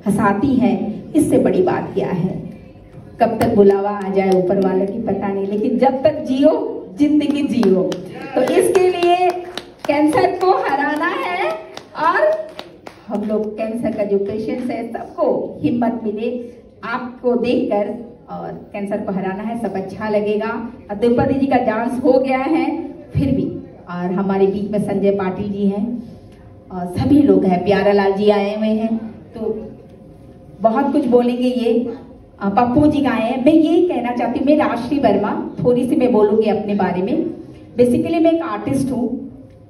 हंसाती हैं, इससे बड़ी बात क्या है। कब तक बुलावा आ जाए ऊपर वाले की पता नहीं, लेकिन जब तक जियो जिंदगी जियो। तो इसके लिए कैंसर को हराना है और हम लोग कैंसर का जो पेशेंट्स है सबको हिम्मत मिले आपको देखकर, और कैंसर को हराना है, सब अच्छा लगेगा। और द्रौपदी जी का डांस हो गया है फिर भी, और हमारे बीच में संजय पाटिल जी हैं और सभी लोग हैं, प्यारालाल जी आए हुए हैं, तो बहुत कुछ बोलेंगे। ये पप्पू जी आए हैं। मैं ये कहना चाहती हूँ, मैं राजश्री वर्मा, थोड़ी सी मैं बोलूँगी अपने बारे में। बेसिकली मैं एक आर्टिस्ट हूँ,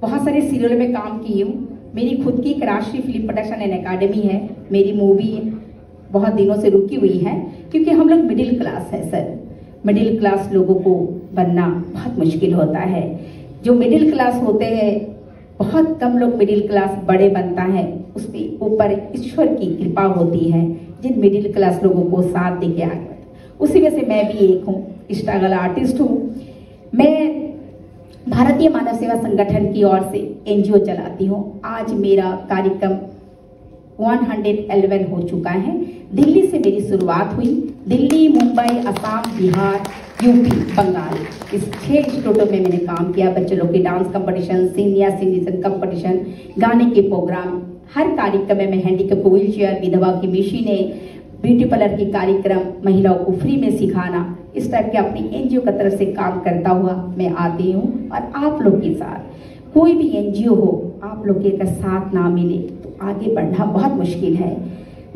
बहुत सारे सीरियल में काम की हूँ। मेरी खुद की एक Rajshri film production and academy है। मेरी मूवी बहुत दिनों से रुकी हुई है क्योंकि हम लोग मिडिल क्लास है सर। मिडिल क्लास लोगों को बनना बहुत मुश्किल होता है। जो मिडिल क्लास होते हैं, बहुत कम लोग मिडिल क्लास बड़े बनता है, उसके ऊपर ईश्वर की कृपा होती है जिन मिडिल क्लास लोगों को साथ दे के आगे। उसी वजह से मैं भी एक हूँ, स्ट्रगल आर्टिस्ट हूँ। मैं भारतीय मानव सेवा संगठन की ओर से एनजीओ चलाती हूँ। आज मेरा कार्यक्रम 111 हो चुका है। दिल्ली से मेरी शुरुआत हुई। दिल्ली, मुंबई, असम, बिहार, यूपी, बंगाल, इस 6 स्टेटों में मैंने काम किया। बच्चों लोग के dance competition, senior citizen competition, गाने के प्रोग्राम, हर कार्यक्रम में मैं हैंडीकैप व्हील चेयर, विधवा की मशीनें, ब्यूटी पार्लर की कार्यक्रम, महिलाओं को फ्री में सिखाना, इस टाइप के अपनी एनजीओ की तरफ से काम करता हुआ मैं आती हूँ। और आप लोग के साथ कोई भी एनजीओ हो, आप लोग के साथ ना मिले तो आगे बढ़ना बहुत मुश्किल है।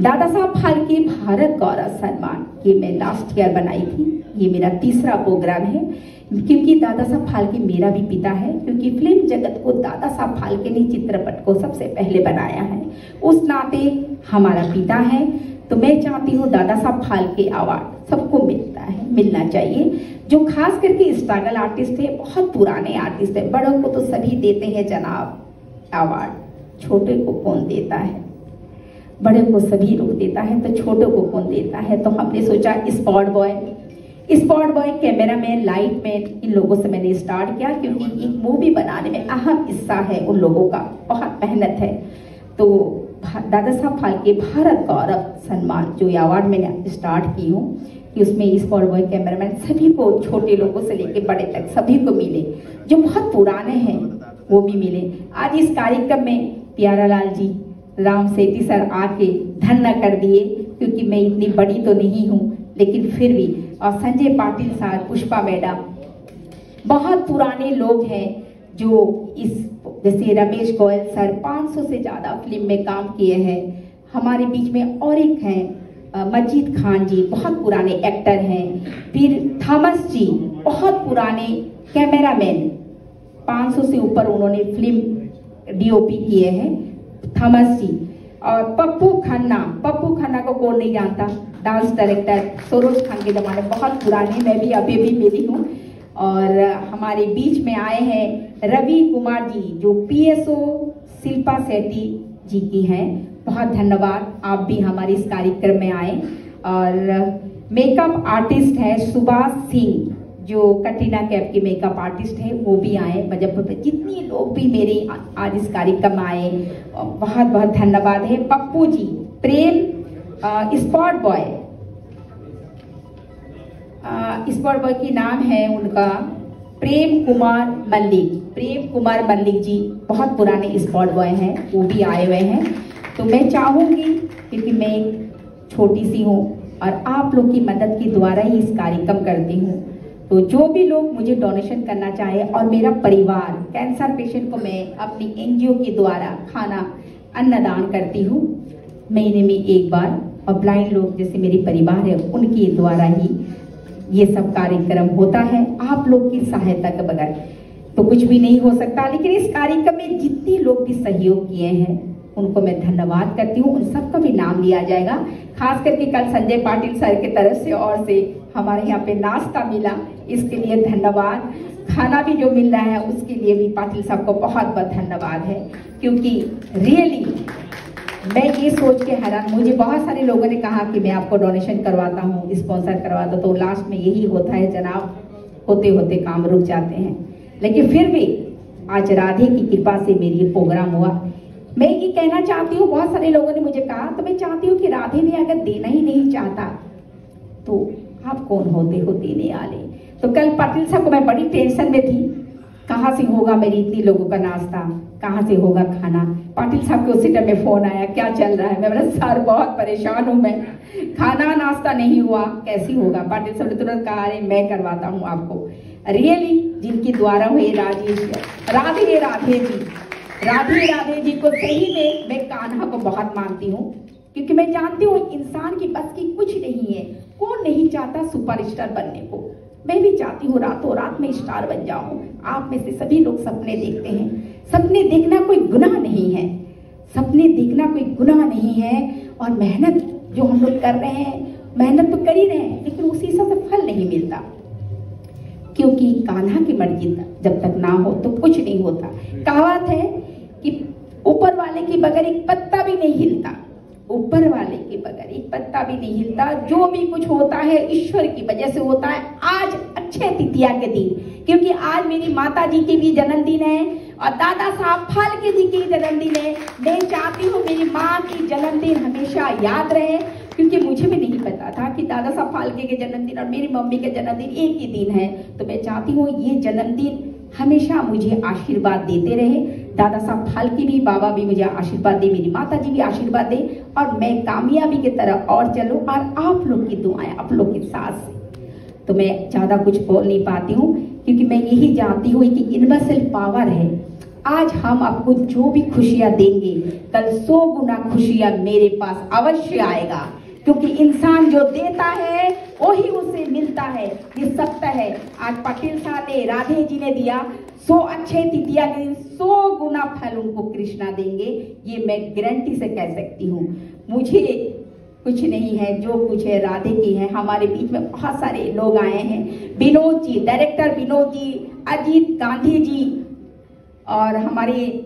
दादा साहब फाल्के भारत गौरव सम्मान, ये मैं लास्ट ईयर बनाई थी। ये मेरा तीसरा प्रोग्राम है क्योंकि दादा साहब फाल्के मेरा भी पिता है, क्योंकि फिल्म जगत को दादा साहब फाल्के ने चित्रपट को सबसे पहले बनाया है, उस नाते हमारा पिता है। तो मैं चाहती हूँ दादा साहब फाल्के अवार्ड सबको मिलता है, मिलना चाहिए। जो खास करके स्ट्रगल आर्टिस्ट है, बहुत पुराने आर्टिस्ट है, बड़ों को तो सभी देते हैं जनाब अवार्ड, छोटे को कौन देता है? बड़े को सभी लोग देता है, तो छोटे को कौन देता है? तो हमने सोचा spot boy, cameraman, light man, इन लोगों से मैंने स्टार्ट किया क्योंकि एक मूवी बनाने में अहम हिस्सा है उन लोगों का, बहुत मेहनत है। तो दादा साहब फाल्के भारत गौरव सम्मान जो ये अवार्ड मैंने स्टार्ट की हूँ कि उसमें स्पॉट बॉय, कैमरामैन सभी को, छोटे लोगों से लेके बड़े तक सभी को मिले। जो बहुत पुराने हैं वो भी मिले। आज इस कार्यक्रम में प्यारालाल जी, राम सेठी सर आके धन्य कर दिए, क्योंकि मैं इतनी बड़ी तो नहीं हूँ लेकिन फिर भी, और संजय पाटिल सर, पुष्पा मैडम, बहुत पुराने लोग हैं जो इस, जैसे रमेश गोयल सर 500 से ज़्यादा फिल्म में काम किए हैं। हमारे बीच में और एक हैं मजीद खान जी, बहुत पुराने एक्टर हैं। फिर थॉमस जी, बहुत पुराने कैमरामैन, 500 से ऊपर उन्होंने फिल्म डीओपी किए हैं, थॉमस जी। और पप्पू खन्ना को कौन नहीं जानता, डांस डायरेक्टर, सरोज खान के ज़माने, बहुत पुराने, मैं भी अभी भी मिली हूँ। और हमारे बीच में आए हैं रवि कुमार जी, जो पीएसओ शिल्पा शेट्टी जी की हैं, बहुत धन्यवाद, आप भी हमारे इस कार्यक्रम में आए। और मेकअप आर्टिस्ट है सुभाष सिंह, जो कटरीना कैफ के मेकअप आर्टिस्ट है, वो भी आए मुजफ्फरपुर। जितनी लोग भी मेरे आज इस कार्यक्रम में आए, बहुत बहुत धन्यवाद है। पप्पू जी, प्रेम, स्पॉट बॉय की नाम है उनका प्रेम कुमार मल्लिक जी, बहुत पुराने स्पॉट बॉय हैं, वो भी आए हुए हैं। तो मैं चाहूँगी, क्योंकि मैं छोटी सी हूँ और आप लोग की मदद के द्वारा ही इस कार्यक्रम करती हूँ, तो जो भी लोग मुझे डोनेशन करना चाहे, और मेरा परिवार कैंसर पेशेंट को मैं अपनी एनजीओ के द्वारा खाना अन्नदान करती हूँ महीने में एक बार, और ब्लाइंड लोग जैसे मेरे परिवार है उनके द्वारा ही ये सब कार्यक्रम होता है। आप लोग की सहायता के बगैर तो कुछ भी नहीं हो सकता। लेकिन इस कार्यक्रम में जितने लोग भी सहयोग किए हैं उनको मैं धन्यवाद करती हूँ, उन सबका भी नाम लिया जाएगा। खास करके कल संजय पाटिल सर की तरफ से और से हमारे यहाँ पे नाश्ता मिला, इसके लिए धन्यवाद। खाना भी जो मिल रहा है उसके लिए भी पाटिल साहब को बहुत बहुत धन्यवाद है, क्योंकि रियली मैं ये सोच के हैरान, मुझे बहुत सारे लोगों ने कहा कि मैं आपको डोनेशन करवाता हूँ, स्पॉन्सर करवाता हूँ, तो लास्ट में यही होता है जनाब, होते होते काम रुक जाते हैं। लेकिन फिर भी आज राधे की कृपा से मेरी ये प्रोग्राम हुआ। मैं ये कहना चाहती हूँ, बहुत सारे लोगों ने मुझे कहा, तो मैं चाहती हूँ कि राधे राधे ने अगर देना ही नहीं चाहता तो आप कौन होते हो देने वाले। तो कल पाटिल साहब को मैं बड़ी टेंशन में थी, कहाँ से होगा मेरी इतनी लोगों का नाश्ता, कहाँ से होगा खाना। पाटिल साहब के उसी टाइम में फोन आया, क्या चल रहा है। मैं बोला सर बहुत परेशान हूँ, मैं खाना नाश्ता नहीं हुआ, कैसी होगा। पाटिल साहब ने तुरंत कहा अरे मैं करवाता हूँ आपको। रियली जिनके द्वारा हुए राजेश राधे राधे जी, राधे राधे जी को सही में मैं कान्हा को बहुत मानती हूँ, क्योंकि मैं जानती हूँ इंसान की बस की कुछ नहीं है। कौन नहीं चाहता सुपरस्टार बनने को। मैं भी चाहती हूँ रातों रात में स्टार बन जाऊं। आप में से सभी लोग सपने देखते हैं, सपने देखना कोई गुनाह नहीं है, सपने देखना कोई गुनाह नहीं है। और मेहनत जो हम लोग कर रहे हैं, मेहनत तो कर ही रहे हैं, लेकिन उसी हिसाब से फल नहीं मिलता, क्योंकि कान्हा की मर्जी जब तक ना हो तो कुछ नहीं होता। कहावत है कि ऊपर वाले के बगैर एक पत्ता भी नहीं हिलता, ऊपर वाले के बगैर एक पत्ता भी नहीं हिलता। जो भी कुछ होता है ईश्वर की वजह से होता है। आज अक्षय तृतीया के दिन, क्योंकि आज मेरी माता जी की भी जन्मदिन है और दादा साहब फाल्के जी की जन्मदिन है। मैं चाहती हूँ मेरी माँ की जन्मदिन हमेशा याद रहे, क्योंकि मुझे भी नहीं पता था कि दादा साहब फाल्के के जन्मदिन और मेरी मम्मी के जन्मदिन एक ही दिन है। तो मैं चाहती हूँ ये जन्मदिन हमेशा मुझे आशीर्वाद देते रहे। दादा साहब फाल्के भी, बाबा भी मुझे आशीर्वाद दे, मेरी माता जी भी आशीर्वाद दे, और मैं कामयाबी की तरफ और चलूं। और आप लोग की दुआएं, आप लोग के साथ से तो मैं ज्यादा कुछ बोल नहीं पाती हूँ, क्योंकि मैं यही जानती हूँ कि यूनिवर्सल पावर है। आज हम आपको जो भी खुशियां देंगे, कल 100 गुना खुशियां मेरे पास अवश्य आएगा, क्योंकि इंसान जो देता है वही उसे मिलता है, ये सत्य है। आज पाटिल साहब ने, राधे जी ने दिया, 100 अक्षय तृतीया के दिन 100 गुना फल उनको कृष्णा देंगे, ये मैं गारंटी से कह सकती हूँ। मुझे कुछ नहीं है, जो कुछ है राधे की है। हमारे बीच में बहुत सारे लोग आए हैं, विनोद जी, डायरेक्टर विनोद जी, अजीत गांधी जी, और हमारे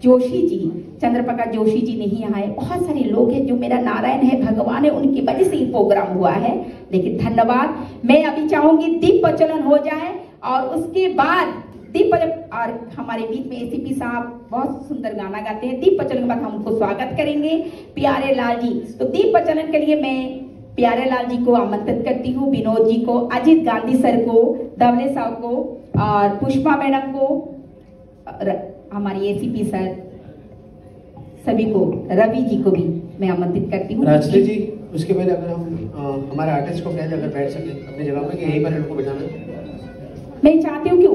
जोशी जी, चंद्रप्रकाश जोशी जी नहीं आए। बहुत सारे लोग हैं, जो मेरा नारायण है, भगवान है, उनकी वजह से ये प्रोग्राम हुआ है। लेकिन धन्यवाद। मैं अभी चाहूंगी दीप प्रज्वलन हो जाए, और उसके बाद दीप प्रज्वलन, और हमारे बीच में एसीपी साहब बहुत सुंदर गाना गाते हैं। दीप प्रज्वलन के बाद हम उनको स्वागत करेंगे, प्यारे लाल जी। तो दीप प्रज्वलन के लिए मैं प्यारे लाल जी को आमंत्रित करती हूँ, विनोद जी को, अजीत गांधी सर को, दवले साहब को, और पुष्पा मैडम को, हमारी एसीपी सर, सभी को, रवि जी को भी मैं आमंत्रित करती हूँ। राजश्री जी, उसके पहले अगर हम हमारे आर्टिस्ट को कहें अगर बैठ सके अपनी जगह पे, कि यहीं पर इनको बिठाना। मैं चाहती हूँ कि